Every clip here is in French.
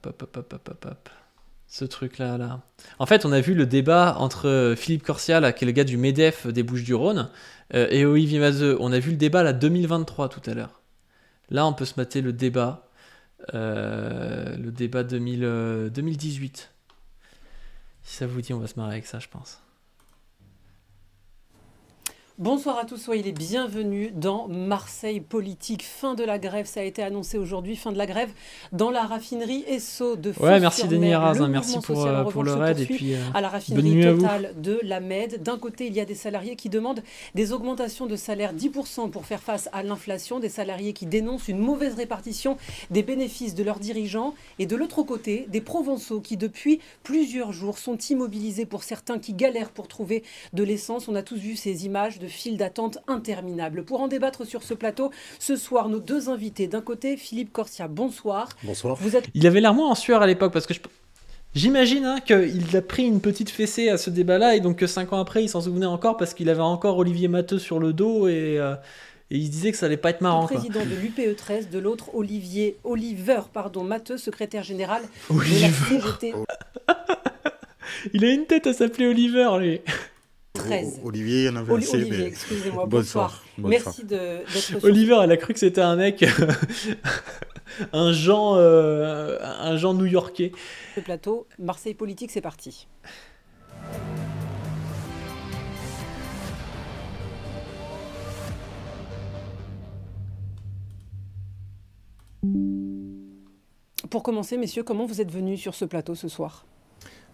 Hop, hop, hop, hop, hop, hop, hop. Ce truc-là, là. En fait, on a vu le débat entre Philippe Corsia, là, qui est le gars du MEDEF des Bouches-du-Rhône, et Olivier Mazeux. On a vu le débat, là, 2023, tout à l'heure. Là, on peut se mater le débat 2018. Si ça vous dit, on va se marrer avec ça, je pense. Bonsoir à tous, soyez les bienvenus dans Marseille Politique. Fin de la grève, ça a été annoncé aujourd'hui, fin de la grève dans la raffinerie Esso de Fos-sur-Mer. Ouais, merci Denis Arras, merci pour le raid et puis à la raffinerie Total de la Med. D'un côté, il y a des salariés qui demandent des augmentations de salaire 10% pour faire face à l'inflation, des salariés qui dénoncent une mauvaise répartition des bénéfices de leurs dirigeants, et de l'autre côté, des Provençaux qui depuis plusieurs jours sont immobilisés, pour certains qui galèrent pour trouver de l'essence. On a tous vu ces images de files d'attente interminables. Pour en débattre sur ce plateau, ce soir, nos deux invités. D'un côté, Philippe Corsia, bonsoir. Bonsoir. Il avait l'air moins en sueur à l'époque, parce que j'imagine qu'il a pris une petite fessée à ce débat-là, et donc que 5 ans après, il s'en souvenait encore, parce qu'il avait encore Olivier Matteux sur le dos, et il se disait que ça allait pas être marrant. Le président de l'UPE 13, de l'autre, Oliver Matteux, secrétaire général Oliver. de la CGT. Il a une tête à s'appeler Oliver, lui. 13. Olivier, il y en avait assez. Olivier, excusez-moi, bonsoir. Merci d'être sur Oliver, elle a cru que c'était un mec, un Jean new-yorkais. le plateau. Marseille Politique, c'est parti. Pour commencer, messieurs, comment vous êtes venus sur ce plateau ce soir ?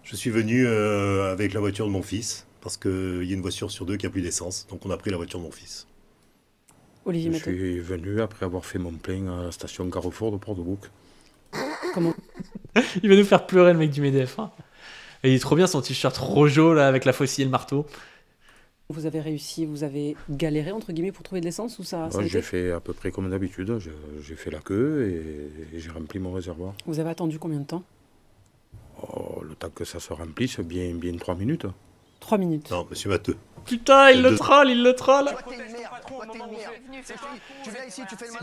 Je suis venu avec la voiture de mon fils, parce qu'il y a une voiture sur deux qui a plus d'essence, donc on a pris la voiture de mon fils. Olivier Je Matteux. suis venu après avoir fait mon plein à la station Carrefour de Port-de-Bouc. Comment ? Il va nous faire pleurer, le mec du MEDEF. Hein. Et il est trop bien, son t-shirt rougeau, là, avec la faucille et le marteau. Vous avez réussi, vous avez galéré, entre guillemets, pour trouver de l'essence, ou ça a Ouais, été j'ai fait à peu près comme d'habitude. J'ai fait la queue et j'ai rempli mon réservoir. Vous avez attendu combien de temps ? Oh, le temps que ça se remplisse, bien 3 minutes. 3 minutes. Non, monsieur Matteux. Putain, il le troll.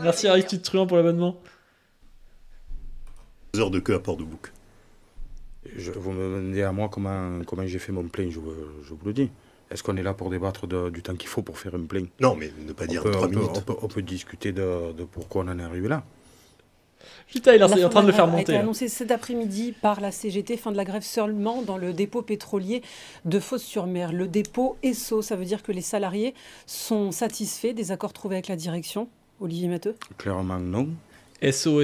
Merci Aristide Truand pour l'abonnement. 2 heures de queue à Port-de-Bouc. Vous me demandez à moi comment j'ai fait mon plein, je vous le dis. Est-ce qu'on est là pour débattre du temps qu'il faut pour faire un plein ? Non, mais ne pas dire 3 minutes. On peut discuter de pourquoi on en est arrivé là. Putain, il est en train de le faire La fin de la grève a monter. été Là. annoncé cet après-midi par la CGT, fin de la grève seulement dans le dépôt pétrolier de Fos-sur-Mer. Le dépôt Esso, ça veut dire que les salariés sont satisfaits des accords trouvés avec la direction. Olivier Matteux ? Clairement non. SO.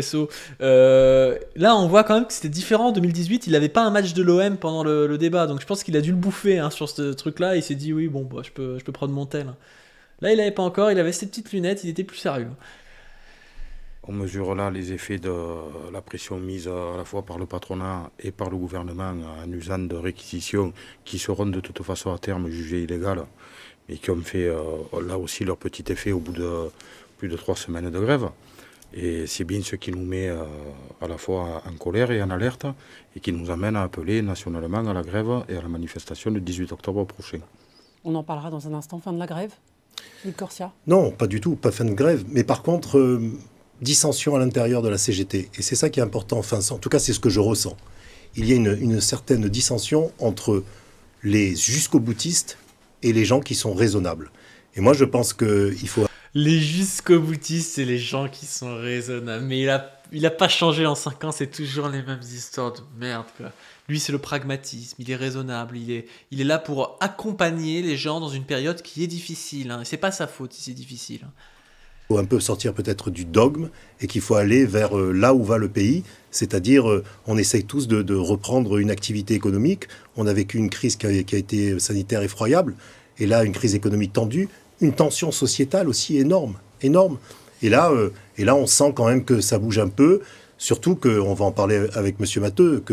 Là, on voit quand même que c'était différent en 2018. Il n'avait pas un match de l'OM pendant le débat. Donc je pense qu'il a dû le bouffer sur ce truc-là. Il s'est dit, oui, bon, bah, je peux prendre mon tel. Là, il n'avait pas encore. Il avait ses petites lunettes. Il était plus sérieux. On mesure là les effets de la pression mise à la fois par le patronat et par le gouvernement en usant de réquisitions qui seront de toute façon à terme jugées illégales, mais qui ont fait là aussi leur petit effet au bout de plus de 3 semaines de grève. Et c'est bien ce qui nous met à la fois en colère et en alerte et qui nous amène à appeler nationalement à la grève et à la manifestation le 18 octobre prochain. On en parlera dans un instant. Fin de la grève ? Philippe Corsia ? Non, pas du tout, pas fin de grève. Mais par contre, dissension à l'intérieur de la CGT. Et c'est ça qui est important. Enfin, en tout cas, c'est ce que je ressens. Il y a une certaine dissension entre les jusqu'au-boutistes et les gens qui sont raisonnables. Et moi, je pense qu'il faut... Les jusqu'au-boutistes, c'est les gens qui sont raisonnables. Mais il a pas changé en 5 ans, c'est toujours les mêmes histoires de merde, quoi. Lui, c'est le pragmatisme, il est raisonnable, il est là pour accompagner les gens dans une période qui est difficile. Hein. Et c'est pas sa faute si c'est difficile. Hein. Il faut un peu sortir peut-être du dogme et qu'il faut aller vers là où va le pays, c'est-à-dire on essaye tous de reprendre une activité économique. On a vécu une crise qui a été sanitaire effroyable, et là une crise économique tendue, une tension sociétale aussi énorme. Et là on sent quand même que ça bouge un peu, surtout qu'on va en parler avec M. Matteux,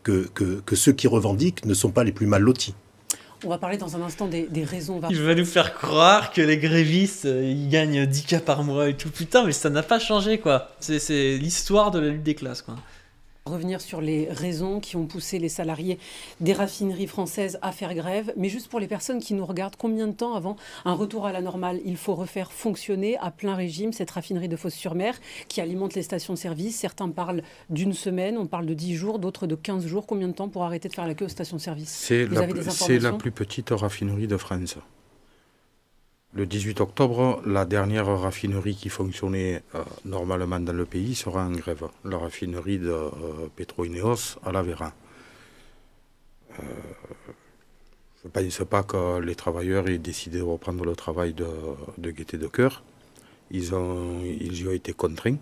que ceux qui revendiquent ne sont pas les plus mal lotis. On va parler dans un instant des raisons. Il va nous faire croire que les grévistes, ils gagnent 10K par mois et tout. Putain, mais ça n'a pas changé, quoi. C'est l'histoire de la lutte des classes, quoi. Revenir sur les raisons qui ont poussé les salariés des raffineries françaises à faire grève. Mais juste pour les personnes qui nous regardent, combien de temps avant un retour à la normale il faut refaire fonctionner à plein régime cette raffinerie de Fos-sur-Mer qui alimente les stations de service? Certains parlent d'une semaine, on parle de 10 jours, d'autres de 15 jours. Combien de temps pour arrêter de faire la queue aux stations de service? C'est la plus petite raffinerie de France. Le 18 octobre, la dernière raffinerie qui fonctionnait normalement dans le pays sera en grève. La raffinerie de Petro-Ineos à l'Aveyron. Je ne pense pas que les travailleurs aient décidé de reprendre le travail de gaieté de cœur. Ils y ont été contraints.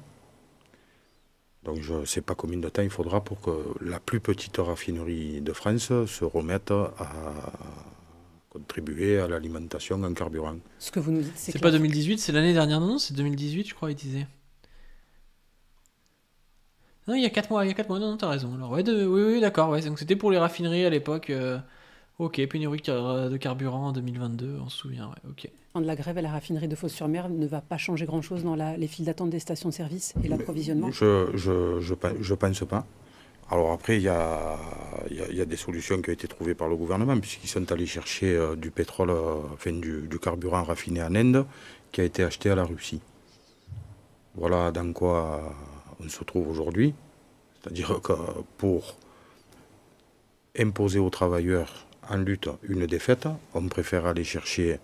Donc je ne sais pas combien de temps il faudra pour que la plus petite raffinerie de France se remette à contribuer à l'alimentation en carburant. Ce que vous nous dites, c'est pas 2018, c'est l'année dernière, non, c'est 2018, je crois, il disait. Non, il y a 4 mois, non, t'as raison. Alors, ouais, oui, d'accord, ouais, donc c'était pour les raffineries à l'époque. Ok, pénurie de carburant en 2022, on se souvient, ouais, ok. De la grève à la raffinerie de Fos-sur-Mer ne va pas changer grand-chose dans les files d'attente des stations de service et l'approvisionnement? Je pense pas. Alors après, il y a des solutions qui ont été trouvées par le gouvernement, puisqu'ils sont allés chercher du pétrole, du carburant raffiné en Inde, qui a été acheté à la Russie. Voilà dans quoi on se trouve aujourd'hui. C'est-à-dire que pour imposer aux travailleurs en lutte une défaite, on préfère aller chercher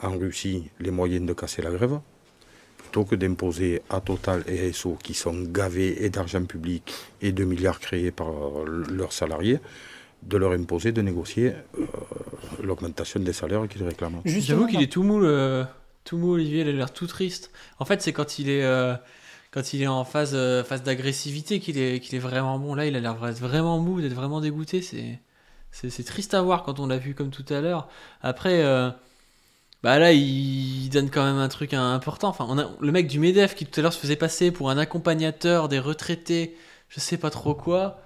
en Russie les moyens de casser la grève, plutôt que d'imposer à Total et Esso, qui sont gavés et d'argent public et de milliards créés par leurs salariés, de leur imposer de négocier l'augmentation des salaires qu'ils réclament. J'avoue qu'il est tout mou, Olivier, il a l'air tout triste. En fait, c'est quand il est en phase d'agressivité qu'il est vraiment bon. Là, il a l'air vraiment mou, d'être vraiment dégoûté. C'est triste à voir quand on l'a vu comme tout à l'heure. Après... Bah là, il donne quand même un truc important. Enfin, le mec du MEDEF qui tout à l'heure se faisait passer pour un accompagnateur des retraités, je sais pas trop quoi,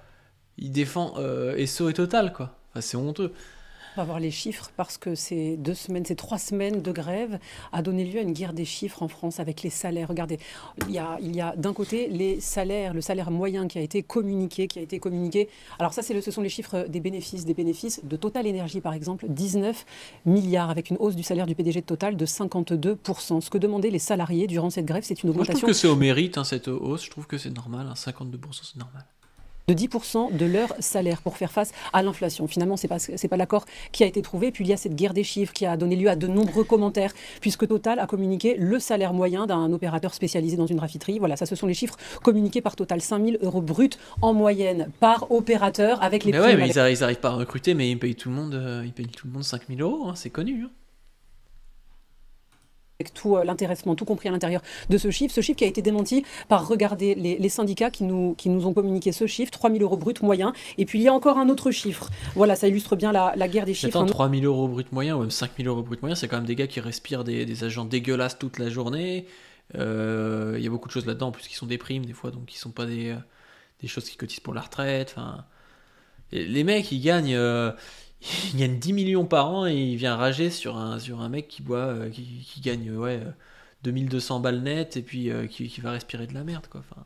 il défend Esso et Total, quoi. Enfin, c'est honteux. On va voir les chiffres parce que ces 3 semaines de grève a donné lieu à une guerre des chiffres en France avec les salaires. Regardez, il y a d'un côté les salaires, le salaire moyen qui a été communiqué. Alors ça, ce sont les chiffres des bénéfices de Total Énergie, par exemple, 19 milliards avec une hausse du salaire du PDG de Total de 52%. Ce que demandaient les salariés durant cette grève, c'est une augmentation. Moi, je trouve que c'est au mérite, cette hausse. Je trouve que c'est normal, 52%, c'est normal. De 10% de leur salaire pour faire face à l'inflation. Finalement, c'est pas l'accord qui a été trouvé. Puis il y a cette guerre des chiffres qui a donné lieu à de nombreux commentaires, puisque Total a communiqué le salaire moyen d'un opérateur spécialisé dans une raffinerie. Voilà, ça, ce sont les chiffres communiqués par Total. 5 000 € bruts en moyenne par opérateur avec les primes. Ouais, mais ils arrivent pas à recruter, mais ils payent tout le monde 5 000 €, hein, c'est connu. Hein. Avec tout l'intéressement, tout compris à l'intérieur de ce chiffre qui a été démenti par, regardez, les syndicats qui nous ont communiqué ce chiffre, 3 000 € brut moyen. Et puis il y a encore un autre chiffre. Voilà, ça illustre bien la guerre des chiffres. Attends, 3 000 € brut moyen ou même 5 000 € brut moyen, c'est quand même des gars qui respirent des agents dégueulasses toute la journée. Il y a beaucoup de choses là-dedans, en plus qui sont des primes des fois, donc qui sont pas des choses qui cotisent pour la retraite. Enfin, les mecs, ils gagnent 10 millions par an et il vient rager sur un mec qui gagne 2200 balles net et puis qui va respirer de la merde, quoi. Enfin...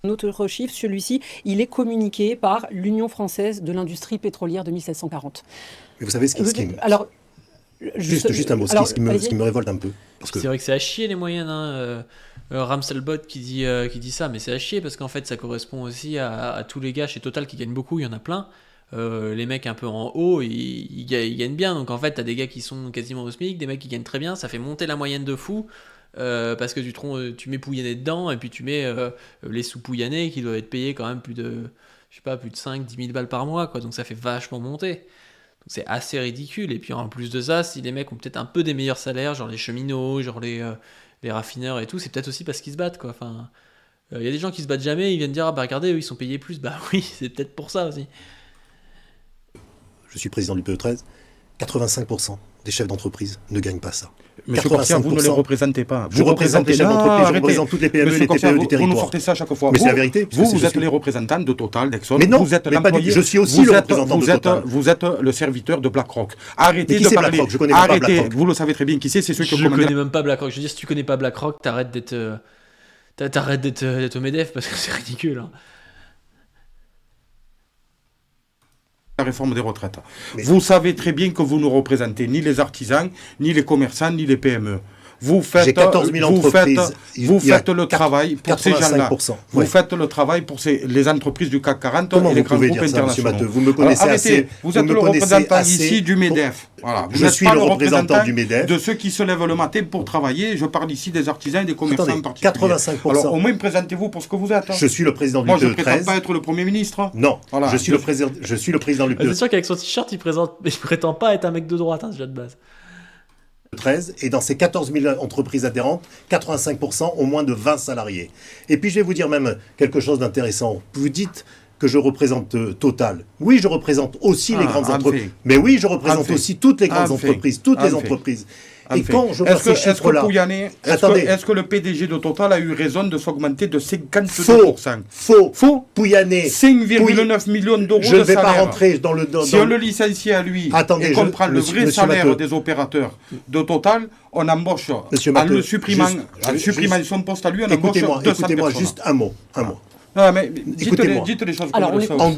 Un autre chiffre, celui-ci, il est communiqué par l'Union française de l'industrie pétrolière de 1740. Mais vous savez ce qui alors, juste un mot, ce qui me révolte un peu. C'est vrai que c'est à chier les moyennes. Ramselbot qui dit ça, mais c'est à chier parce qu'en fait ça correspond aussi à tous les gars chez Total qui gagnent beaucoup, il y en a plein. Les mecs un peu en haut, ils gagnent bien. Donc en fait, t'as des gars qui sont quasiment au SMIC, des mecs qui gagnent très bien. Ça fait monter la moyenne de fou parce que tu mets Pouyanné dedans et puis tu mets les sous-Pouyanné qui doivent être payés quand même plus de 5-10 000 balles par mois, quoi. Donc ça fait vachement monter. Donc c'est assez ridicule. Et puis en plus de ça, si les mecs ont peut-être un peu des meilleurs salaires, genre les cheminots, genre les raffineurs et tout, c'est peut-être aussi parce qu'ils se battent, quoi. Enfin, y a des gens qui se battent jamais, ils viennent dire regardez, eux ils sont payés plus. Bah oui, c'est peut-être pour ça aussi. Je suis président du PE13, 85% des chefs d'entreprise ne gagnent pas ça. Monsieur Corsia, vous ne les représentez pas. Je représente les chefs d'entreprise, je représente toutes les PME et les TPE du territoire. Vous nous sortez ça à chaque fois. Mais c'est la vérité. Vous êtes les représentants de Total, d'Exxon. Mais non, vous êtes l'employé. Je suis aussi le représentant de Total. Vous êtes le serviteur de BlackRock. Arrêtez de parler. BlackRock, je connais pas BlackRock. Vous le savez très bien qui c'est. C'est ceux qui Je connais même pas BlackRock. Je veux dire, si tu connais pas BlackRock, t'arrêtes d'être T'arrêtes d'être au MEDEF parce que c'est ridicule. Hein. La réforme des retraites. Vous savez très bien que vous ne représentez ni les artisans, ni les commerçants, ni les PME. Vous faites, 14 000 entreprises. Vous faites le travail pour ces gens-là. Vous faites le travail pour les entreprises du CAC 40 et les grands groupes internationaux. Vous me connaissez assez. Vous êtes le représentant ici du MEDEF. Voilà. Je suis le représentant du MEDEF. De ceux qui se lèvent le matin pour travailler. Je parle ici des artisans et des commerçants en particulier. 85%. Alors au moins présentez-vous pour ce que vous êtes. Je suis le président du PE13. Moi je ne prétends pas être le Premier ministre. Non, voilà. je suis le président du PE13. C'est sûr qu'avec son t-shirt, il prétend pas être un mec de droite, déjà de base. 13, et dans ces 14 000 entreprises adhérentes, 85% ont moins de 20 salariés. Et puis je vais vous dire même quelque chose d'intéressant. Vous dites que je représente Total. Oui, je représente aussi les grandes entreprises. Mais oui, je représente aussi toutes les grandes entreprises, toutes les entreprises. Et quand je vois ces chiffres-là... Est-ce que le PDG de Total a eu raison de s'augmenter de 52%? Faux. Pouyanné. 5,9 millions d'euros de salaire. Je ne vais pas rentrer dans le... Si on le licencie à lui et qu'on prend le vrai salaire des opérateurs de Total, on embauche, en le supprimant son poste à lui, on embauche 200 personnes. Écoutez-moi, juste un mot. Non, mais dites les choses comme ça. En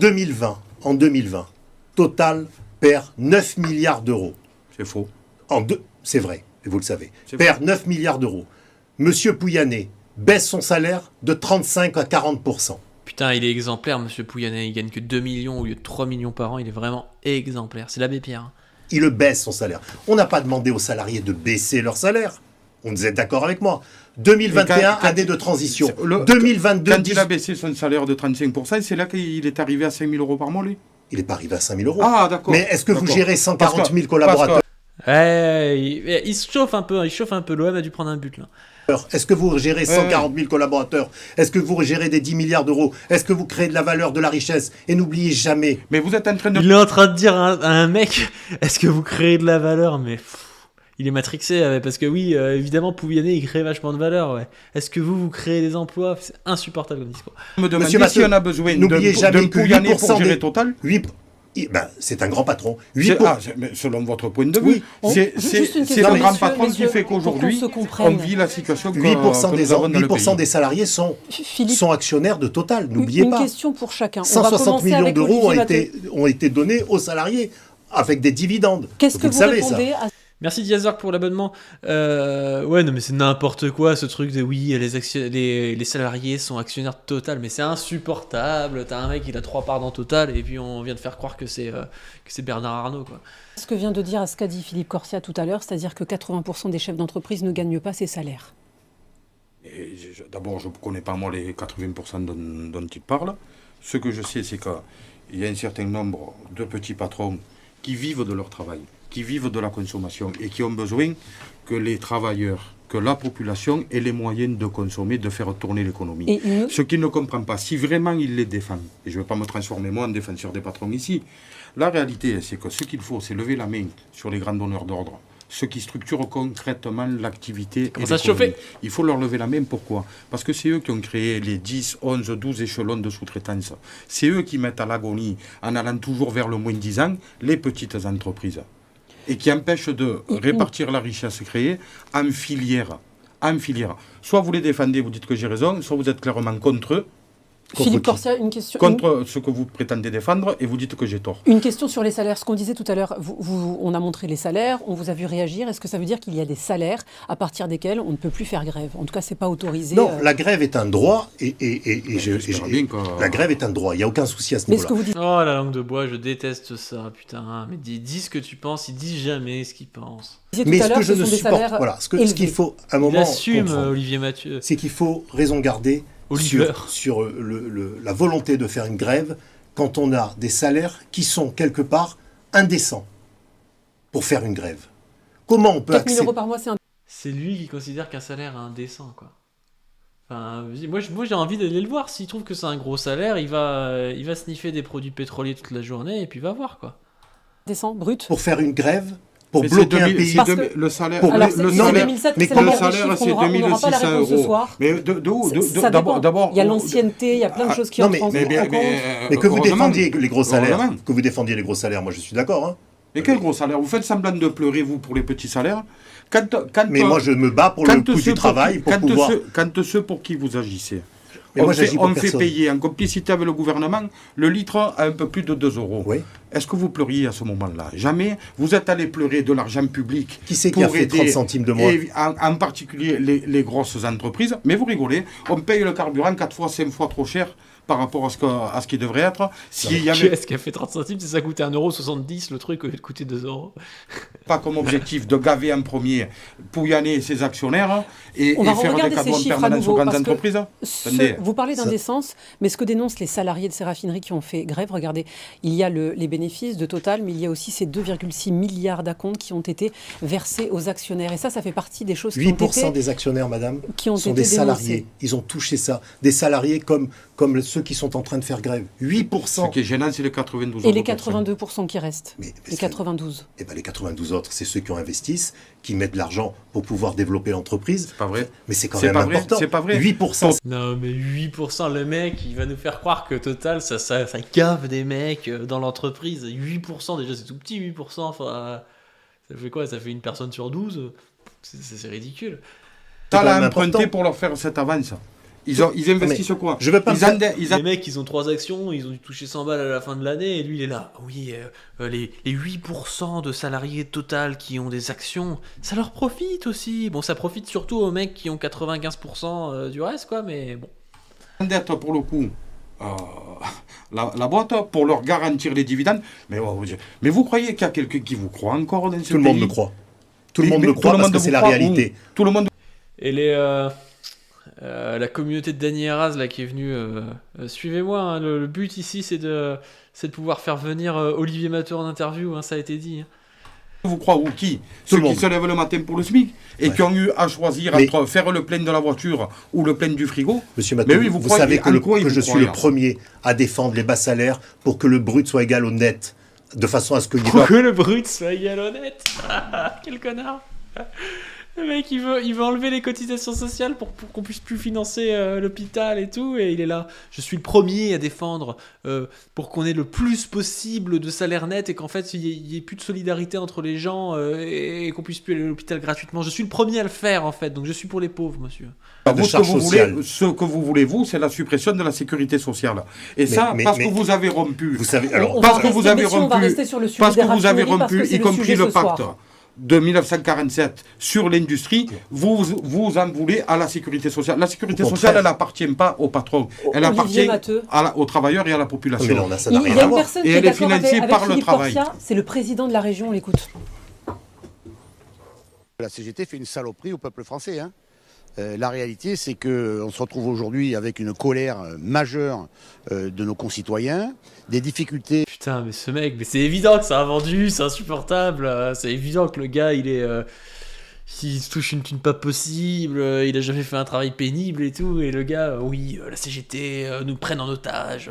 2020, Total perd 9 milliards d'euros. C'est faux. C'est vrai, et vous le savez. Perd 9 milliards d'euros. Monsieur Pouyanné baisse son salaire de 35 à 40%. Putain, il est exemplaire, monsieur Pouyanné. Il gagne que 2 millions au lieu de 3 millions par an. Il est vraiment exemplaire. C'est l'abbé Pierre. Hein. Il le baisse son salaire. On n'a pas demandé aux salariés de baisser leur salaire. Vous êtes d'accord avec moi? 2021, année de transition. 2022... Quand il a baissé son salaire de 35%, c'est là qu'il est arrivé à 5 000 euros par mois, lui? Il n'est pas arrivé à 5 000 euros. Ah, d'accord. Mais est-ce que vous gérez 140 000 collaborateurs? Il se chauffe un peu, l'OM a dû prendre un but là. Est-ce que vous gérez 140 000 collaborateurs? Est-ce que vous gérez des 10 milliards d'euros? Est-ce que vous créez de la valeur, de la richesse? Et n'oubliez jamais... Mais vous êtes en train de... Il est en train de dire à un mec, est-ce que vous créez de la valeur? Mais il est matrixé, parce que oui, évidemment, Pouyanné, il crée vachement de valeur. Ouais. Est-ce que vous créez des emplois? C'est insupportable comme discours. Monsieur Matteux, si on a besoin de Pouyanné pour gérer Total 8... c'est un grand patron. 8%. Mais selon votre point de vue, c'est un grand patron qui fait qu'aujourd'hui, on vit la situation que 8% des salariés sont actionnaires de Total. N'oubliez pas. Une question pour chacun. 160 millions d'euros ont été donnés aux salariés avec des dividendes. Qu'est-ce que vous répondez à... Merci Diazark pour l'abonnement. Ouais, non mais c'est n'importe quoi ce truc de oui, les salariés sont actionnaires de Total, mais c'est insupportable. T'as un mec il a 3 parts dans Total et puis on vient de faire croire que c'est Bernard Arnault quoi. Ce que vient de dire, ce qu'a dit Philippe Corsia tout à l'heure, c'est-à-dire que 80% des chefs d'entreprise ne gagnent pas ces salaires. D'abord, je ne connais pas moi les 80% dont il parle. Ce que je sais, c'est qu'il y a un certain nombre de petits patrons qui vivent de leur travail, qui vivent de la consommation et qui ont besoin que les travailleurs, que la population ait les moyens de consommer, de faire tourner l'économie. Ce qu'ils ne comprennent pas, si vraiment ils les défendent, et je ne vais pas me transformer moi en défenseur des patrons ici, la réalité c'est que ce qu'il faut, c'est lever la main sur les grands donneurs d'ordre, ceux qui structurent concrètement l'activité et l'économie. Il faut leur lever la main, pourquoi? Parce que c'est eux qui ont créé les 10, 11, 12 échelons de sous-traitance. C'est eux qui mettent à l'agonie, en allant toujours vers le moins 10 ans, les petites entreprises. Et qui empêche de répartir la richesse créée en filière. Soit vous les défendez, vous dites que j'ai raison, soit vous êtes clairement contre eux. Philippe Corsia, une question. Contre ce que vous prétendez défendre et vous dites que j'ai tort. Une question sur les salaires. Ce qu'on disait tout à l'heure, on a montré les salaires, on vous a vu réagir. Est-ce que ça veut dire qu'il y a des salaires à partir desquels on ne peut plus faire grève? En tout cas, c'est pas autorisé. Non, la grève est un droit la grève est un droit. Il n'y a aucun souci à ce niveau-là. Oh la langue de bois, je déteste ça, putain. Mais dis ce que tu penses, ils disent jamais ce qu'ils pensent. Mais ce que je ne supporte, voilà, ce qu'il faut à un moment assume, Olivier Mathieu. C'est qu'il faut raison garder sur la volonté de faire une grève quand on a des salaires qui sont quelque part indécents pour faire une grève. Comment on peut 4 000 euros par mois, c'est lui qui considère qu'un salaire est indécent, quoi. Enfin, moi j'ai envie d'aller le voir. S'il trouve que c'est un gros salaire, il va sniffer des produits pétroliers toute la journée et puis il va voir, quoi. Indécent, brut. Pour faire une grève, pour bloquer un pays. Le salaire, c'est 2600 euros. Mais de où? D'abord, il y a l'ancienneté, il y a plein de choses qui entrent en compte. Mais que vous défendiez les gros salaires, moi je suis d'accord. Hein. Mais quel gros salaire? Vous faites semblant de pleurer, vous, pour les petits salaires. Mais moi, je me bats pour le coût du travail, pour pouvoir... Quand ceux pour qui vous agissez, Mais moi, j'agis pour on fait personne. payer en complicité avec le gouvernement le litre à un peu plus de 2 euros. Oui. Est-ce que vous pleuriez à ce moment-là? Jamais. Vous êtes allé pleurer de l'argent public. Qui c'est qui a pour fait aider, 30 centimes de moins? en particulier les grosses entreprises. Mais vous rigolez, on paye le carburant 4 fois, 5 fois trop cher par rapport à ce qui devrait être. S'il y avait Qu'est-ce qui a fait 30 centimes? Ça coûtait 1,70 €, le truc, au lieu de coûter 2 €. pas comme objectif de gaver en premier Pouyanné ses actionnaires et On va faire des regarder ces cadeaux en chiffres à permanence aux nouveau, grandes parce que entreprises. Attendez. Vous parlez d'indécence, mais ce que dénoncent les salariés de ces raffineries qui ont fait grève, regardez, il y a les bénéfices de Total, mais il y a aussi ces 2,6 milliards d'acomptes qui ont été versés aux actionnaires. Et ça fait partie des choses qui ont 8% été... des actionnaires, madame, qui ont sont été des salariés. dénoncés. Ils ont touché ça. Des salariés comme ceux qui sont en train de faire grève. Ce 8%. qui est gênant, c'est les 92 Et les euros. 82% qui restent. Mais Les 92. Eh ben, les 92 autres, c'est ceux qui ont investissent, qui mettent de l'argent pour pouvoir développer l'entreprise. C'est pas vrai. Mais c'est quand C'est même pas vrai, important. c'est pas vrai. 8%. Non, mais 8%, le mec, il va nous faire croire que Total, ça gave des mecs dans l'entreprise. 8%, déjà, c'est tout petit, 8%. Enfin, ça fait quoi? Ça fait une personne sur 12. C'est ridicule. T'as quand là même emprunté important. pour leur faire cette avance. Ils investissent quoi? Je veux pas me faire- Les mecs, ils ont 3 actions, ils ont dû toucher 100 balles à la fin de l'année, et lui, il est là. Oui, les 8% de salariés Total qui ont des actions, ça leur profite aussi. Bon, ça profite surtout aux mecs qui ont 95% du reste, quoi, mais bon. Dette pour le coup. La boîte pour leur garantir les dividendes. Mais vous croyez qu'il y a quelqu'un qui vous croit encore dans ce pays? Tout le monde me croit. Tout le monde Mais me croit parce que vous c'est la croit réalité. où? Tout le monde. Et la communauté de Danny Eras là qui est venue, suivez-moi, hein, le but ici c'est de pouvoir faire venir Olivier Matteux en interview, hein, ça a été dit. Vous croyez où? Qui? Tout Ceux le qui monde. se lèvent le matin pour le SMIC et Ouais. qui ont eu à choisir Mais- entre faire le plein de la voiture ou le plein du frigo. Monsieur Matteux, Mais oui, vous croyez- savez que, en quoi ils que vous je suis croient, le premier à défendre les bas salaires pour que le brut soit égal au net, de façon à ce qu'il y Pour ait que le brut soit égal au net. Quel connard. Le mec il veut enlever les cotisations sociales pour qu'on puisse plus financer l'hôpital et tout, et il est là. Je suis le premier à défendre pour qu'on ait le plus possible de salaire net et qu'en fait il y ait plus de solidarité entre les gens et qu'on puisse plus aller à l'hôpital gratuitement. Je suis le premier à le faire en fait, donc je suis pour les pauvres, monsieur. de Vous, charges sociales. ce que vous voulez, vous, c'est la suppression de la sécurité sociale. Et ça, mais- parce mais- que vous avez rompu. Vous savez, alors, On Parce va que rester- vous avez messieurs, on va rompu, rester sur le sujet parce des que vous avez raffineries, parce rompu, que c'est y le compris sujet le ce soir. pacte de 1947 sur l'industrie, vous en voulez à la sécurité sociale. La sécurité Au sociale, contraire. elle n'appartient pas aux patrons, elle Olivier appartient Matteux. aux travailleurs et à la mais population. là, ça Il n'a y rien a à une voir. personne Et qui est elle est d'accord avec, financée par le Philippe travail. Corsia, c'est le président de la région, on l'écoute. La CGT fait une saloperie au peuple français. Hein. La réalité, c'est qu'on se retrouve aujourd'hui avec une colère majeure de nos concitoyens, des difficultés. Putain, mais ce mec, mais c'est évident que ça a vendu, c'est insupportable. C'est évident que le gars, il se touche une thune pas possible, il a jamais fait un travail pénible et tout. Et le gars, oui, la CGT nous prenne en otage.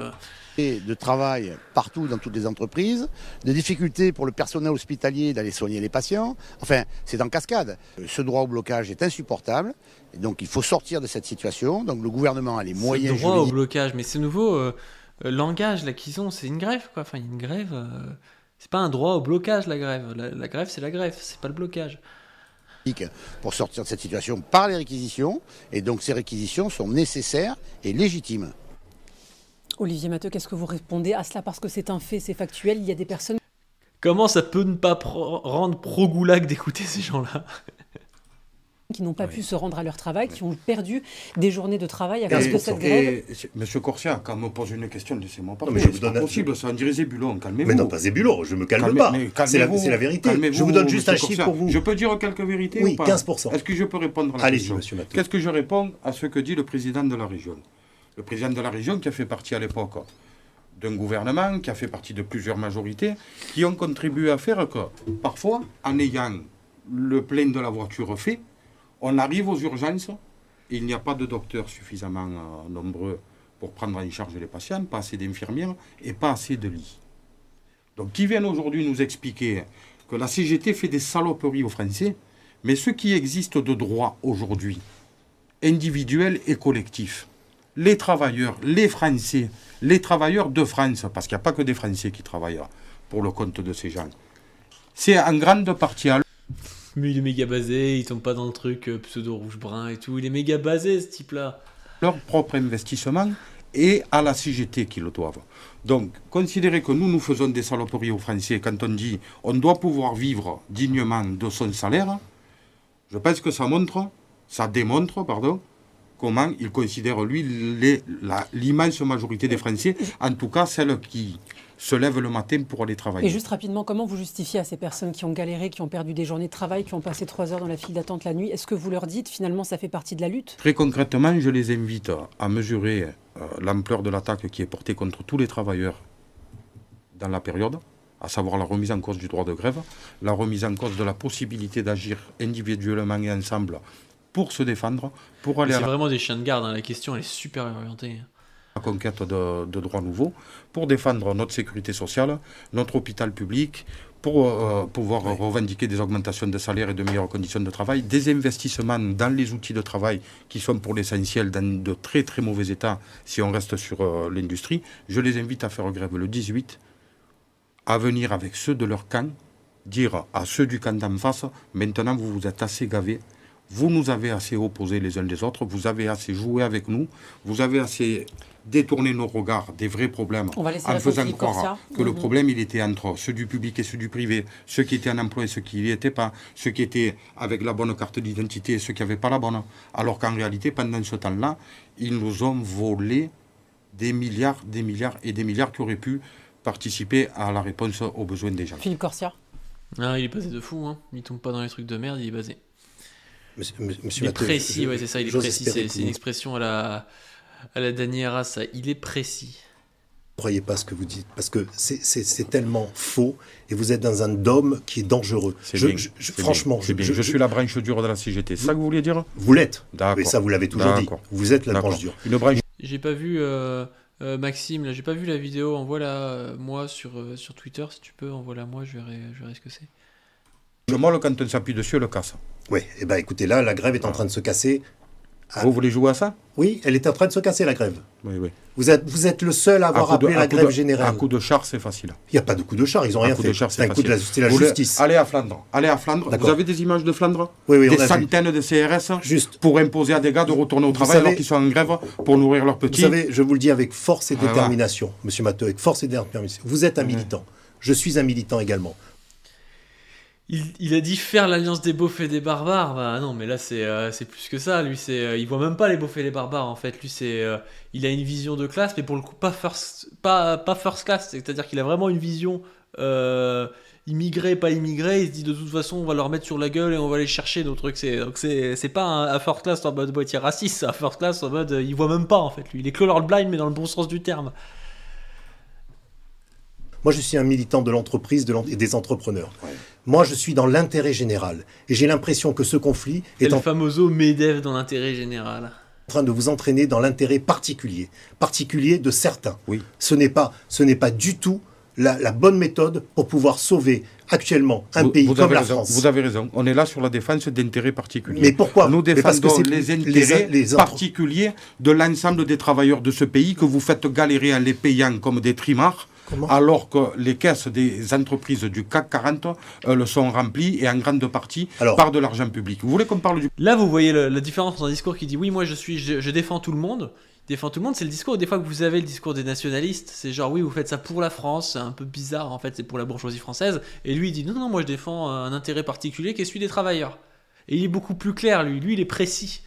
De travail partout dans toutes les entreprises, de difficultés pour le personnel hospitalier d'aller soigner les patients. Enfin, c'est en cascade. Ce droit au blocage est insupportable. Et donc, il faut sortir de cette situation. Donc, le gouvernement a les moyens Ce droit au juridiques. blocage, mais ce nouveau langage là qu'ils ont, c'est une grève quoi. Enfin, une grève, c'est pas un droit au blocage la grève. La grève, c'est la grève, c'est pas le blocage. Pour sortir de cette situation par les réquisitions. Et donc, ces réquisitions sont nécessaires et légitimes. Olivier Matteux, qu'est-ce que vous répondez à cela? Parce que c'est un fait, c'est factuel, il y a des personnes Comment ça peut ne pas rendre pro-goulag d'écouter ces gens-là? qui n'ont pas pu se rendre à leur travail, qui ont perdu des journées de travail à cause de cette grève. Monsieur Corsia, quand on me pose une question, laissez-moi pas. Non, mais je vous c'est donne pas un- possible, ça, on dirait Zébulon, calmez-vous. Mais non, pas Zébulon, je me calme Calmez- pas. mais C'est calmez-vous, la vérité. calmez-vous, Je vous donne juste un monsieur chiffre Corsia. pour vous. Je peux dire quelques vérités Oui, ou pas 15%. Est-ce que je peux répondre à la Allez-y, question? monsieur Matteux. Qu'est-ce que je réponds à ce que dit le président de la région? Le président de la région qui a fait partie à l'époque d'un gouvernement, qui a fait partie de plusieurs majorités, qui ont contribué à faire que, parfois, en ayant le plein de la voiture fait, on arrive aux urgences, et il n'y a pas de docteurs suffisamment nombreux pour prendre en charge les patients, pas assez d'infirmières et pas assez de lits. Donc, qui viennent aujourd'hui nous expliquer que la CGT fait des saloperies aux Français, mais ce qui existe de droit aujourd'hui, individuel et collectif, les travailleurs, les Français, les travailleurs de France, parce qu'il n'y a pas que des Français qui travaillent pour le compte de ces gens, C'est en grande partie à Mais il est méga basé, il tombe pas dans le truc pseudo rouge-brun et tout. Il est méga basé, ce type-là. leur propre investissement et à la CGT qui le doivent. Donc, considérer que nous faisons des saloperies aux Français quand on dit on doit pouvoir vivre dignement de son salaire, je pense que ça démontre, comment il considère, lui, l'immense majorité des Français, en tout cas celles qui se lèvent le matin pour aller travailler. Et juste rapidement, comment vous justifiez à ces personnes qui ont galéré, qui ont perdu des journées de travail, qui ont passé 3 heures dans la file d'attente la nuit, est-ce que vous leur dites finalement ça fait partie de la lutte? Très concrètement, je les invite à mesurer l'ampleur de l'attaque qui est portée contre tous les travailleurs dans la période, à savoir la remise en cause du droit de grève, la remise en cause de la possibilité d'agir individuellement et ensemble pour se défendre, pour aller C'est vraiment des chiens de garde, hein. La question elle est super orientée. la conquête de droits nouveaux, pour défendre notre sécurité sociale, notre hôpital public, pour pouvoir revendiquer des augmentations de salaire et de meilleures conditions de travail, des investissements dans les outils de travail qui sont pour l'essentiel dans de très très mauvais état si on reste sur l'industrie. Je les invite à faire grève le 18, à venir avec ceux de leur camp, dire à ceux du camp d'en face, maintenant vous vous êtes assez gavés, vous nous avez assez opposés les uns des autres, vous avez assez joué avec nous, vous avez assez détourné nos regards des vrais problèmes en faisant croire que le problème il était entre ceux du public et ceux du privé, ceux qui étaient en emploi et ceux qui n'y étaient pas, ceux qui étaient avec la bonne carte d'identité et ceux qui n'avaient pas la bonne. Alors qu'en réalité, pendant ce temps-là, ils nous ont volé des milliards et des milliards qui auraient pu participer à la réponse aux besoins des gens. Philippe Corsia. Ah, il est basé de fou, hein. Il tombe pas dans les trucs de merde, il est basé. Monsieur Il est Matteux, précis, ouais, c'est ça, il est j'ose précis. espérer que C'est une vous expression à la Dany Arras, ça. Il est précis. ne croyez pas ce que vous dites, parce que c'est tellement faux, et vous êtes dans un dôme qui est dangereux. Franchement, je suis la branche dure de la CGT. C'est ça que vous vouliez dire? Vous l'êtes. D'accord. Mais ça, vous l'avez toujours dit. Vous êtes la branche dure. Une branche. J'ai pas vu Maxime, là, j'ai pas vu la vidéo. Envoie-la moi sur Twitter si tu peux. Envoie-la moi, je verrai ce que c'est. Le molle, quand on s'appuie dessus, elle le casse. Oui, et bien écoutez, là, la grève est en train de se casser. Vous voulez jouer à ça? Oui, elle est en train de se casser, la grève. Oui. Vous êtes le seul à avoir appelé la grève générale. Un coup de char, c'est facile. Il n'y a pas de coup de char, ils n'ont rien fait. C'est la justice. Allez à Flandre. Vous avez des images de Flandre? Oui, des centaines de CRS juste pour imposer à des gars de retourner au travail alors qu'ils sont en grève pour nourrir leurs petits. Vous savez, je vous le dis avec force et détermination, monsieur Matteux, avec force et détermination. Vous êtes un militant. Je suis un militant également. Il a dit faire l'alliance des beaufs et des barbares. Bah non, mais là c'est plus que ça. Lui, il voit même pas les beaufs et les barbares en fait. Lui, il a une vision de classe, mais pour le coup pas first class. C'est-à-dire qu'il a vraiment une vision immigré, pas immigré. Il se dit de toute façon on va leur mettre sur la gueule et on va les chercher nos trucs. Donc c'est pas un first class en mode boîtier raciste. C'est un first class en mode il voit même pas en fait. Lui, il est colorblind mais dans le bon sens du terme. Moi, je suis un militant de l'entreprise et des entrepreneurs. Ouais. Moi, je suis dans l'intérêt général. Et j'ai l'impression que ce conflit est le famoso MEDEF dans l'intérêt général. En train de vous entraîner dans l'intérêt particulier de certains. Oui. Ce n'est pas du tout la bonne méthode pour pouvoir sauver actuellement un pays comme la France. Vous avez raison. On est là sur la défense d'intérêts particuliers. Mais pourquoi? Nous défendons les intérêts particuliers de l'ensemble des travailleurs de ce pays que vous faites galérer en les payant comme des trimards. Alors que les caisses des entreprises du CAC 40 le sont remplies et en grande partie par de l'argent public. Vous voulez qu'on parle du... Là, vous voyez la différence entre un discours qui dit oui, moi je défends tout le monde. Défend tout le monde, c'est le discours. Des fois que vous avez le discours des nationalistes, c'est genre oui, vous faites ça pour la France, c'est un peu bizarre en fait, c'est pour la bourgeoisie française. Et lui, il dit non, moi je défends un intérêt particulier qui est celui des travailleurs. Et il est beaucoup plus clair, lui il est précis.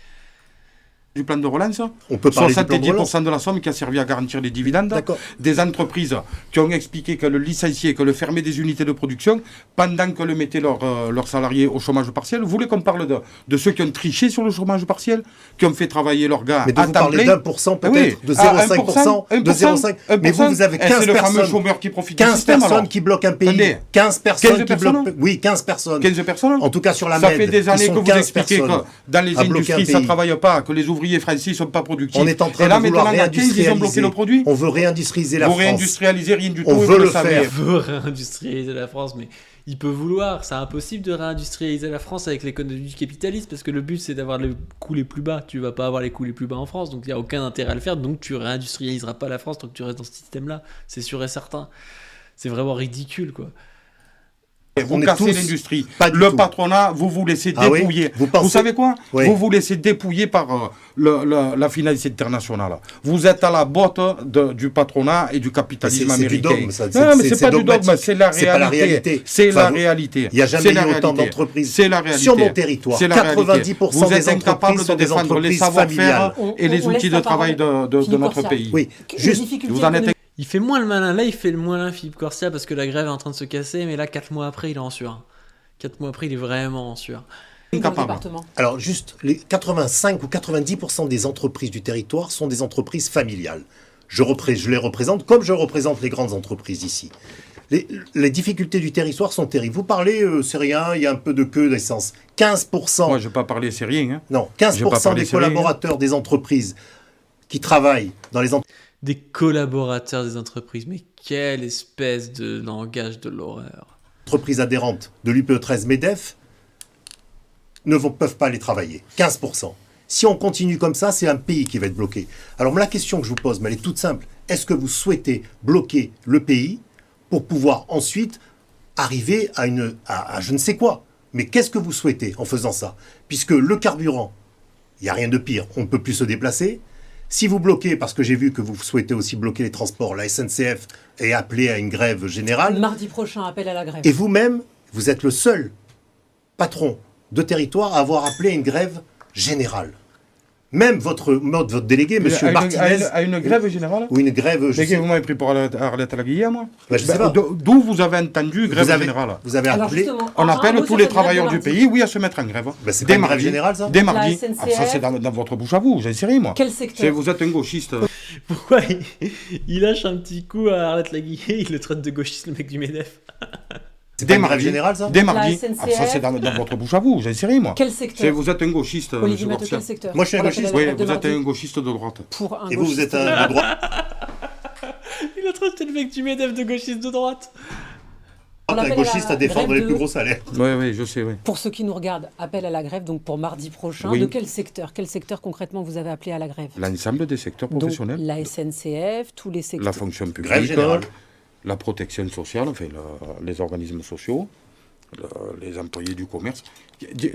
Du plan de relance, on peut parler 70% de la somme qui a servi à garantir les dividendes, des entreprises qui ont expliqué que le licencier, que le fermer des unités de production, pendant que le mettaient leurs salariés au chômage partiel. Vous voulez qu'on parle de ceux qui ont triché sur le chômage partiel, qui ont fait travailler leurs gars à temps plein? Mais vous parlez d'1% peut-être, de 0,5%, de 0,5%, mais vous avez 15 personnes. C'est le fameux chômeur qui profite 15 du système, personnes qui bloquent un pays. Attendez, 15 personnes qui personnes bloquent... Oui, 15 personnes. 15 personnes. En tout cas sur la Ça MED. fait des années que vous expliquez que dans les industries, ça ne travaille pas, que les ouvriers français ne sont pas productifs. On est en train de vouloir réindustrialiser. Ils ont bloqué le produit. On veut réindustrialiser la France. Vous réindustrialisez rien du tout. On veut le faire. On veut réindustrialiser la France, mais il peut vouloir. C'est impossible de réindustrialiser la France avec l'économie du capitalisme parce que le but c'est d'avoir les coûts les plus bas. Tu vas pas avoir les coûts les plus bas en France, donc il n'y a aucun intérêt à le faire. Donc tu réindustrialiseras pas la France tant que tu restes dans ce système-là. C'est sûr et certain. C'est vraiment ridicule, quoi. Vous On est cassez tous- l'industrie. pas du Le tout. patronat, vous vous laissez Ah oui dépouiller. Vous pensez- savez quoi? Oui. Vous vous laissez dépouiller par la finance internationale. Vous êtes à la botte du patronat et du capitalisme C'est du américain. dogme, ça. Non, mais c'est pas du dogmatique. dogme, c'est la C'est pas la réalité. réalité. C'est Enfin, la vous- réalité. Il n'y a jamais C'est la eu autant réalité. d'entreprises C'est la réalité. sur mon territoire. C'est la réalité. 90% Vous des êtes incapable entreprises de sont des défendre les entreprises savoir-faire familiales. et les On laisse outils la de travail parole. de Philippe notre Corsia. pays. Oui, Les juste, difficultés vous en êtes économiques. Il fait moins le malin. Là, il fait le malin, Philippe Corsia, parce que la grève est en train de se casser. Mais là, 4 mois après, il est en sueur. 4 mois après, il est vraiment en sueur. dans le Incapable. département. alors juste, les 85 ou 90% des entreprises du territoire sont des entreprises familiales. Je les représente comme je représente les grandes entreprises ici. Les difficultés du territoire sont terribles. Vous parlez, c'est rien, il y a un peu de queue d'essence. 15%, Moi, je ne vais pas parler, c'est rien. Hein. non, j'ai pas 15% parlé des sérieux, hein. collaborateurs des entreprises qui travaillent dans les Des collaborateurs des entreprises. Mais quelle espèce de langage de l'horreur. entreprises adhérentes de l'UPE 13 MEDEF peuvent pas aller travailler. 15%. Si on continue comme ça, c'est un pays qui va être bloqué. Alors la question que je vous pose, mais elle est toute simple. Est-ce que vous souhaitez bloquer le pays pour pouvoir ensuite arriver à je ne sais quoi? Mais qu'est-ce que vous souhaitez en faisant ça? Puisque le carburant, il n'y a rien de pire, on ne peut plus se déplacer. Si vous bloquez, parce que j'ai vu que vous souhaitez aussi bloquer les transports, la SNCF est appelée à une grève générale. Mardi prochain, appel à la grève. Et vous-même, vous êtes le seul patron de territoire à avoir appelé à une grève générale. Même votre délégué, M. Martinez, À une grève générale? ou une grève, je Mais sais, vous m'avez pris pour Arlette Laguillet, moi? Bah, je sais pas. D'où vous avez entendu grève vous générale? avez Alors appelé. justement, On un appelle mot tous sur les cette grève travailleurs de du mardi. pays, oui, à se mettre en grève. Bah, c'est Dès pas une grève mardi. générale, ça? Dès mardi. SNCF. Ah, ça, c'est dans votre bouche à vous, j'en sais rien, moi. Quel secteur? Vous êtes un gauchiste. Pourquoi il lâche un petit coup à Arlette Laguillet, il le traite de gauchiste, le mec du MEDEF? C'est pas Dès une grève mardi. générale, ça? Dès mardi. SNCF. Ah, ça, c'est dans votre bouche à vous, j'en sais rien, moi. Quel secteur? Vous êtes un gauchiste, Olivier monsieur Matteux, Garcia. quel secteur? Moi, je suis un Pour l'appel à gauchiste. la Oui, grève de vous êtes mardi. un gauchiste de droite. Pour un Et vous gauchiste. êtes un de droite. Il a traité le mec du MEDEF de gauchiste de droite. On Un appelle à gauchiste la à défendre grève les de- plus gros salaires. Oui, je sais, oui. Pour ceux qui nous regardent, appel à la grève donc pour mardi prochain. Oui. De quel secteur? Quel secteur concrètement vous avez appelé à la grève? L'ensemble des secteurs Donc professionnels. la SNCF, tous les secteurs. La fonction Grève publique, générale. la protection sociale, enfin les organismes sociaux, les employés du commerce.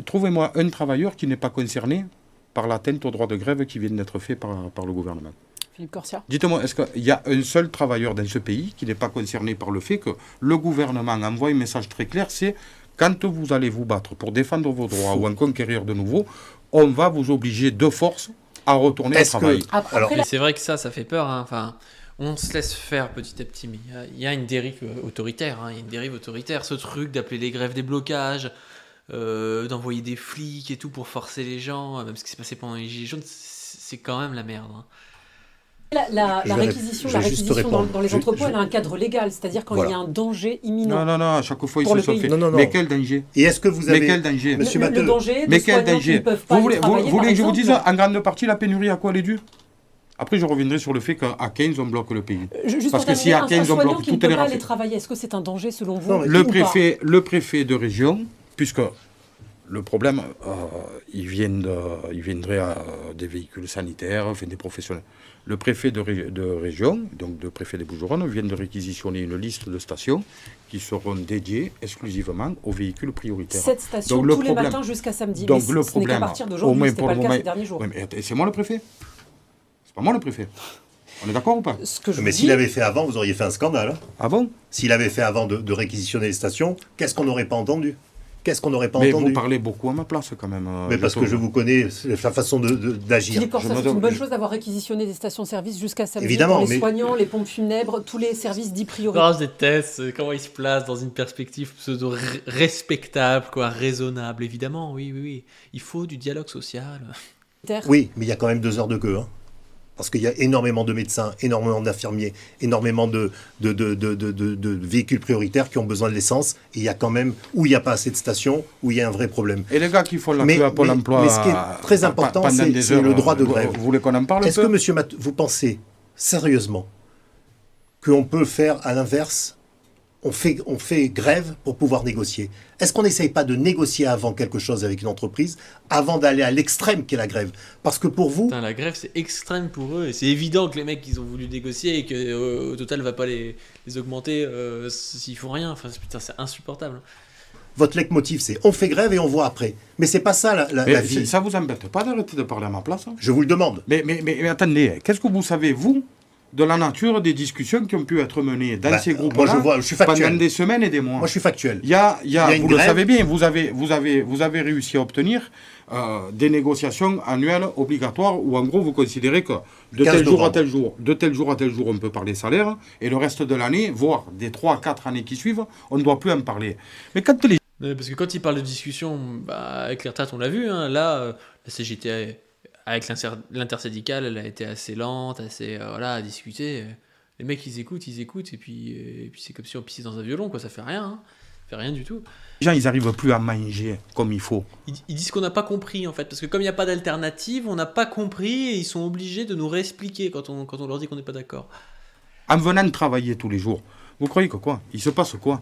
Trouvez-moi un travailleur qui n'est pas concerné par l'atteinte aux droits de grève qui viennent d'être faits par le gouvernement. Philippe Corsia. Dites-moi, est-ce qu'il y a un seul travailleur dans ce pays qui n'est pas concerné par le fait que le gouvernement envoie un message très clair, c'est quand vous allez vous battre pour défendre vos droits ou en conquérir de nouveaux, on va vous obliger de force à retourner au Est-ce que- travail. Après, Alors, la- Mais c'est vrai que ça fait peur. Hein. Enfin, on se laisse faire petit à petit, mais il y a une dérive autoritaire. Hein. Il y a une dérive autoritaire. Ce truc d'appeler les grèves des blocages, d'envoyer des flics et tout pour forcer les gens, même ce qui s'est passé pendant les Gilets jaunes, c'est quand même la merde. Hein. la Je vais réquisition, je la vais juste réquisition répondre. dans les Je- entrepôts, je- elle a un cadre légal, c'est-à-dire quand Voilà. il y a un danger imminent. Non, à chaque fois, Pour il le se pays. fait. Non. Mais quel danger? Et est-ce que vous Mais avez... quel danger? Monsieur le Matteux, danger de Mais quel soignants qui danger? ne peuvent pas Vous aller voulez travailler, que par je vous dise, exemple. en grande partie, la pénurie, à quoi elle est due? Après, je reviendrai sur le fait qu'à 15, on bloque le pays. Juste Parce pour que si à terminer, 15, un on soignant bloque qui ne toutes peut les pas aller raffineries. travailler, est-ce que c'est un danger selon vous? Non, mais Le ou pas préfet de région, puisque le problème, il viendrait à des véhicules sanitaires, enfin des professionnels. Le préfet de région, donc le préfet des Bouches-du-Rhône, vient de réquisitionner une liste de stations qui seront dédiées exclusivement aux véhicules prioritaires. 7 stations Donc, le tous les problème- matins jusqu'à samedi. Donc mais le ce n'est qu'à problème, partir au d'aujourd'hui, moins ce n'était pour pas le le cas moment, ces derniers jours. Ouais, mais c'est moi le préfet. C'est pas moi le préfet. On est d'accord ou pas? Ce que je Mais vous s'il dis, avait fait avant, vous auriez fait un scandale. Hein. Ah bon? S'il avait fait avant de réquisitionner les stations, qu'est-ce qu'on n'aurait pas entendu? Qu'est-ce qu'on n'aurait pas Mais entendu? vous parlez beaucoup à ma place quand même. Mais parce que je vous connais, c'est la façon d'agir. Philippe Corsia, Je me c'est une donne- bonne chose d'avoir réquisitionné des stations-service jusqu'à samedi Évidemment, pour les mais- soignants, les pompes funèbres, tous les services dits prioritaires. Non, je déteste comment il se place dans une perspective pseudo-respectable, quoi, raisonnable, évidemment, oui. Il faut du dialogue social. Oui, mais il y a quand même 2 heures de queue. Hein. Parce qu'il y a énormément de médecins, énormément d'infirmiers, énormément de véhicules prioritaires qui ont besoin de l'essence. Et il y a quand même, où il n'y a pas assez de stations, où il y a un vrai problème. Et les gars qui font la Mais- queue à Pôle mais- emploi. mais ce qui est très important, pendant c'est- des c'est heures, le droit de vous- grève. Vous voulez qu'on en parle un Est-ce peu? que, monsieur Matt, vous pensez sérieusement qu'on peut faire à l'inverse on fait grève pour pouvoir négocier. Est-ce qu'on n'essaye pas de négocier avant quelque chose avec une entreprise, avant d'aller à l'extrême qu'est la grève? Parce que pour vous... Putain, la grève, c'est extrême pour eux. Et c'est évident que les mecs, ils ont voulu négocier et que au total, va pas les augmenter s'ils font rien. Enfin, putain, c'est insupportable. Votre leitmotiv, c'est on fait grève et on voit après. Mais c'est pas ça la vie. Ça vous embête pas d'arrêter de parler à ma place, hein? Je vous le demande. Mais attendez, qu'est-ce que vous savez, vous, de la nature des discussions qui ont pu être menées dans ces groupes-là je suis factuel. pendant des semaines et des mois? Moi, je suis factuel. Il y a une vous le grève. savez bien, vous avez réussi à obtenir des négociations annuelles obligatoires où en gros vous considérez que de 15 tel jour à novembre. tel jour, de tel jour à tel jour on peut parler salaire et le reste de l'année, voire des 3 à 4 années qui suivent, on ne doit plus en parler. Mais quand les... Ouais, parce que quand ils parlent de discussion, avec les retraites, on l'a vu, hein, là, la CGT, avec l'intersyndicale, elle a été assez lente, assez, voilà, à discuter. Les mecs, ils écoutent, et puis c'est comme si on pissait dans un violon, quoi, ça fait rien, hein. Ça fait rien du tout. Les gens, ils n'arrivent plus à manger comme il faut. Ils disent qu'on n'a pas compris, en fait, parce que comme il n'y a pas d'alternative, on n'a pas compris, et ils sont obligés de nous réexpliquer quand on leur dit qu'on n'est pas d'accord. En venant travailler tous les jours, vous croyez que quoi? Il se passe quoi?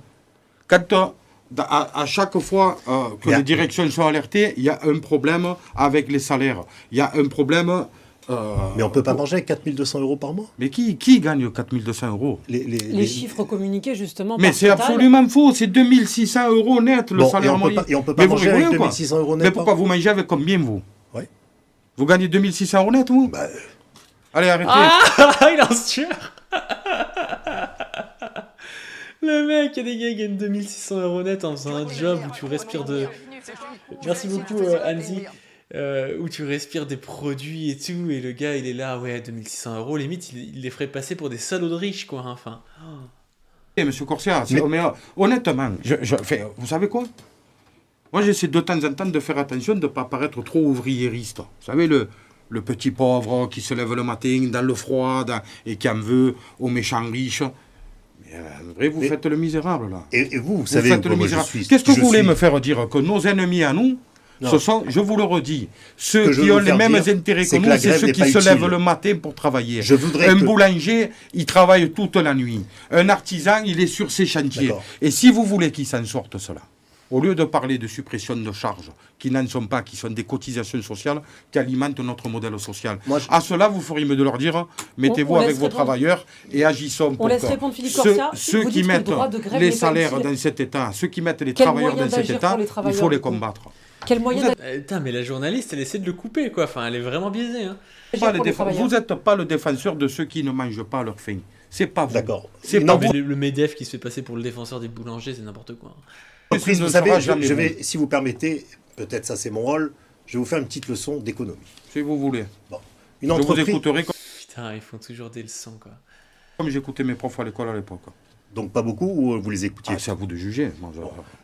Quand à chaque fois que les directions sont alertées, il y a un problème avec les salaires. Il y a un problème... Mais on ne peut pas manger avec 4 200 € par mois. Mais qui gagne 4 200 €? Les chiffres communiqués justement. Mais par c'est Total. absolument faux, c'est 2 600 € net le Bon, salaire moyen. et on peut Mais pas vous manger rigolez avec ou quoi? 2 600 € net. Mais pourquoi vous mangez avec combien, vous? Ouais. Vous gagnez 2 600 € net, vous? Bah, Allez, arrêtez. Ah, il en se tue. Le mec, il y a des gars qui gagnent 2600 € net en faisant un job où tu respires de... Merci beaucoup, Anzi. Où tu respires des produits et tout, et le gars, il est là, ouais, 2600 €, limite, il les ferait passer pour des salauds de riches, quoi, hein, enfin... Monsieur Corsia, honnêtement, vous savez quoi? Moi, j'essaie de temps en temps de faire attention de ne pas paraître trop ouvriériste. Vous savez, le petit pauvre qui se lève le matin dans le froid et qui en veut aux méchants riches. Mais en vrai, vous faites le misérable, là. et vous savez faites le comment je misérable. suis. Qu'est-ce que je vous voulez suis- me faire dire? Que nos ennemis à nous, Non. ce sont, je vous le redis, ceux que je qui veux ont vous les faire mêmes dire, intérêts que c'est que nous, la c'est grève ceux n'est qui pas se utile. lèvent le matin pour travailler. Je voudrais Un que- boulanger, il travaille toute la nuit. Un artisan, il est sur ses chantiers. D'accord. Et si vous voulez qu'ils s'en sortent, cela, au lieu de parler de suppression de charges, qui n'en sont pas, qui sont des cotisations sociales, qui alimentent notre modèle social, Moi, je- à cela, vous feriez mieux de leur dire, mettez-vous on avec laisse vos répondre. travailleurs et agissons pour laisse que répondre Philippe ceux, Corsia. ceux Vous qui dites que le mettent droit de grève les n'est pas salaires utile. dans cet État, ceux qui mettent les Quel travailleurs moyen dans cet d'agir État, pour les il travailleurs, faut les du coup combattre. Quel moyen Putain, mais la journaliste, elle essaie de le couper, quoi, enfin, elle est vraiment biaisée, hein. d'agir pour les Vous travailleurs? n'êtes pas le défenseur de ceux qui ne mangent pas à leur faim. C'est pas vous. D'accord. C'est Non, pas mais vous. Le MEDEF qui se fait passer pour le défenseur des boulangers, c'est n'importe quoi. Entreprise, Ce ne vous savez, sera jamais je vous. vais, si vous permettez, peut-être ça c'est mon rôle, je vais vous faire une petite leçon d'économie. Si vous voulez. Une Je vous entreprise, écouterai Putain, ils font toujours des leçons, quoi. comme j'écoutais mes profs à l'école à l'époque. donc pas beaucoup, ou vous les écoutiez? Ah, c'est à vous de juger. Moi,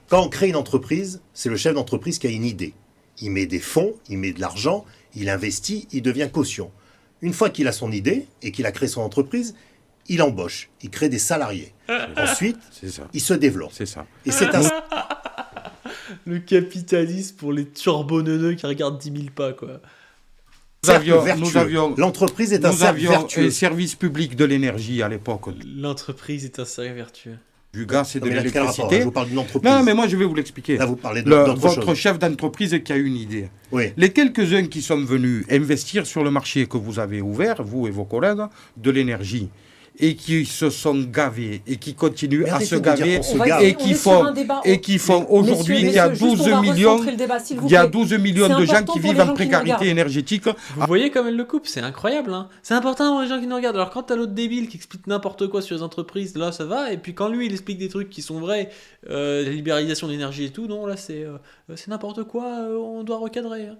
Quand on crée une entreprise, c'est le chef d'entreprise qui a une idée. Il met des fonds, il met de l'argent, il investit, il devient caution. Une fois qu'il a son idée et qu'il a créé son entreprise, il embauche, il crée des salariés. Ensuite, c'est ça. il se développe. C'est ça. Et c'est un Le capitalisme pour les turbo-neuneux qui regardent 10 000 pas, quoi. cercle Nous vertueux. avions, L'entreprise est un nous cercle avions vertueux. un service public de l'énergie à l'époque. L'entreprise est un sérieux vertueux. Du gaz et Non, de mais là, quel rapport? l'électricité. Je vous parle d'une entreprise. Non, mais moi, je vais vous l'expliquer. Là, vous parlez d'autre Votre chose. chef d'entreprise qui a une idée. Oui. Les quelques-uns qui sont venus investir sur le marché que vous avez ouvert, vous et vos collègues, de l'énergie, et qui se sont gavés, et qui continuent Mais à arrêtez se de dire gaver, qu'on se On va gave. essayer- et on qui est sur font, un débat. et qui font aujourd'hui, il y a 12 juste, on va millions, recentrer le débat, s'il vous il y a plaît. 12 millions C'est de gens important qui pour vivent les en gens qui nous précarité regardent. énergétique. Vous voyez comme elle le coupe, c'est incroyable, hein. C'est important pour les gens qui nous regardent. Alors quand t'as l'autre débile qui explique n'importe quoi sur les entreprises, là ça va. Et puis quand lui il explique des trucs qui sont vrais, la libéralisation d'énergie et tout, non là c'est n'importe quoi, on doit recadrer, hein.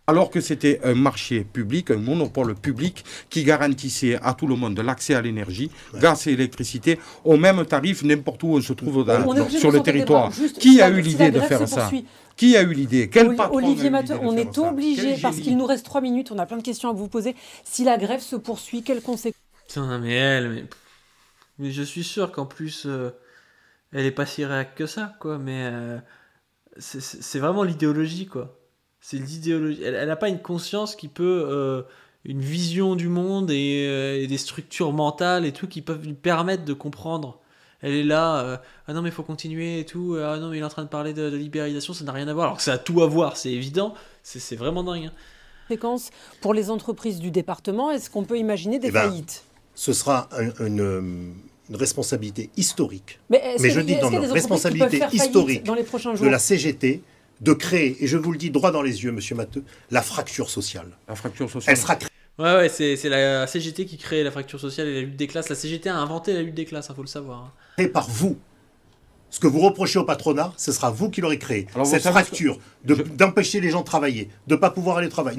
Alors que c'était un marché public, un monopole public qui garantissait à tout le monde l'accès à l'énergie, gaz et électricité, au même tarif n'importe où on se trouve On est obligé de sur le concentrer territoire. débat. Juste, Qui si a la- eu si l'idée la de grève faire se ça? poursuit. Qui a eu l'idée? Quel patron a eu Olivier l'idée Matteux, de on faire est ça? obligé, Quel parce génie. qu'il nous reste 3 minutes, on a plein de questions à vous poser. Si la grève se poursuit, quelles conséquences? Putain, mais je suis sûr qu'en plus, elle est pas si réacte que ça, quoi. Mais c'est vraiment l'idéologie, quoi. C'est l'idéologie. Elle a pas une conscience qui peut, une vision du monde et des structures mentales et tout qui peuvent lui permettre de comprendre. elle est là, ah non mais il faut continuer et tout, ah non mais il est en train de parler de libéralisation, ça n'a rien à voir, alors que ça a tout à voir, c'est évident, c'est vraiment dingue. Conséquences pour les entreprises du département, est-ce qu'on peut imaginer des faillites? Ce sera une responsabilité historique. Mais je dis dans notre responsabilité historique dans les prochains jours de la CGT de créer, et je vous le dis droit dans les yeux, monsieur Matteux, la fracture sociale. La fracture sociale. Elle sera créée. Ouais, c'est la CGT qui crée la fracture sociale et la lutte des classes. La CGT a inventé la lutte des classes, faut le savoir. Créée par vous. Ce que vous reprochez au patronat, ce sera vous qui l'aurez créé. Alors, cette fracture, d'empêcher les gens de travailler, de ne pas pouvoir aller travailler.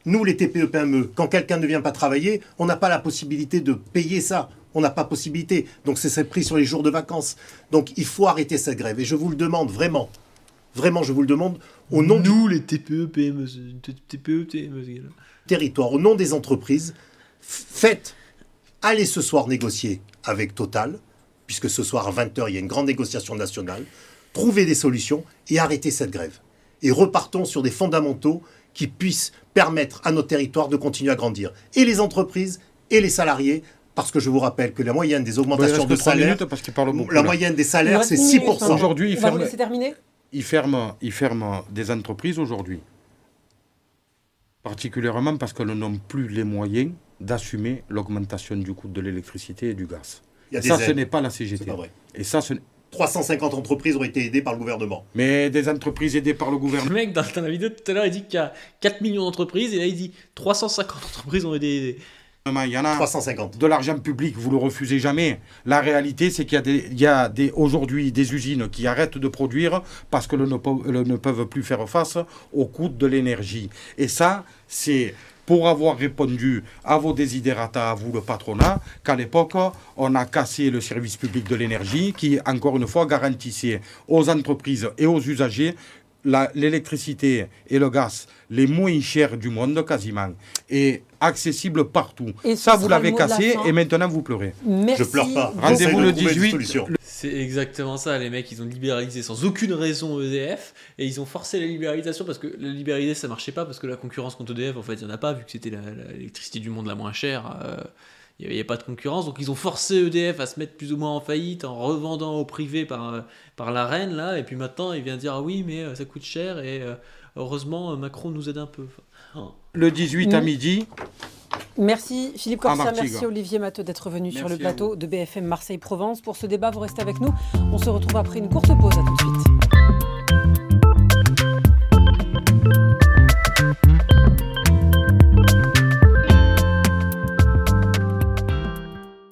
Nous, les TPE-PME, quand quelqu'un ne vient pas travailler, on n'a pas la possibilité de payer ça. On n'a pas possibilité. Donc c'est pris sur les jours de vacances. Donc il faut arrêter cette grève. Et je vous le demande vraiment. Vraiment, je vous le demande au nom nous, les TPE-PME, TPE-PME, territoire, au nom des entreprises, allez ce soir négocier avec Total, puisque ce soir à 20h, il y a une grande négociation nationale, trouvez des solutions et arrêtez cette grève. Et repartons sur des fondamentaux qui puissent permettre à nos territoires de continuer à grandir. Et les entreprises et les salariés, parce que je vous rappelle que la moyenne des augmentations de salaire, la moyenne des salaires, c'est 6%. Aujourd'hui, il ferme des entreprises aujourd'hui. Particulièrement parce qu'elles n'ont plus les moyens d'assumer l'augmentation du coût de l'électricité et du gaz. Et ça, ce n'est pas la CGT. C'est pas vrai. Et ça, 350 entreprises ont été aidées par le gouvernement. Mais des entreprises aidées par le gouvernement. Le mec, dans la vidéo tout à l'heure, il dit qu'il y a 4 millions d'entreprises, et là, il dit 350 entreprises ont été aidées. Il y en a 350. De l'argent public, vous le refusez jamais. La réalité, c'est qu'il y a aujourd'hui des usines qui arrêtent de produire parce qu'elles ne peuvent plus faire face au coût de l'énergie. Et ça, c'est pour avoir répondu à vos désidérata, à vous le patronat, qu'à l'époque, on a cassé le service public de l'énergie qui, encore une fois, garantissait aux entreprises et aux usagers l'électricité et le gaz les moins chers du monde quasiment et accessibles partout. Et ça, vous l'avez cassé et maintenant vous pleurez. Merci. Je pleure pas. Rendez-vous le 18. C'est exactement ça, les mecs, ils ont libéralisé sans aucune raison EDF et ils ont forcé la libéralisation parce que la libéralisation ça marchait pas parce que la concurrence contre EDF en fait il n'y en a pas vu que c'était l'électricité du monde la moins chère. Il n'y avait pas de concurrence, donc ils ont forcé EDF à se mettre plus ou moins en faillite en revendant au privé par la reine, là, et puis maintenant il vient dire ah oui mais ça coûte cher et heureusement Macron nous aide un peu. Le 18 à midi. Merci Philippe Corsia, merci Olivier Matteux d'être venu sur le plateau de BFM Marseille-Provence. Pour ce débat, vous restez avec nous. On se retrouve après une courte pause, à tout de suite.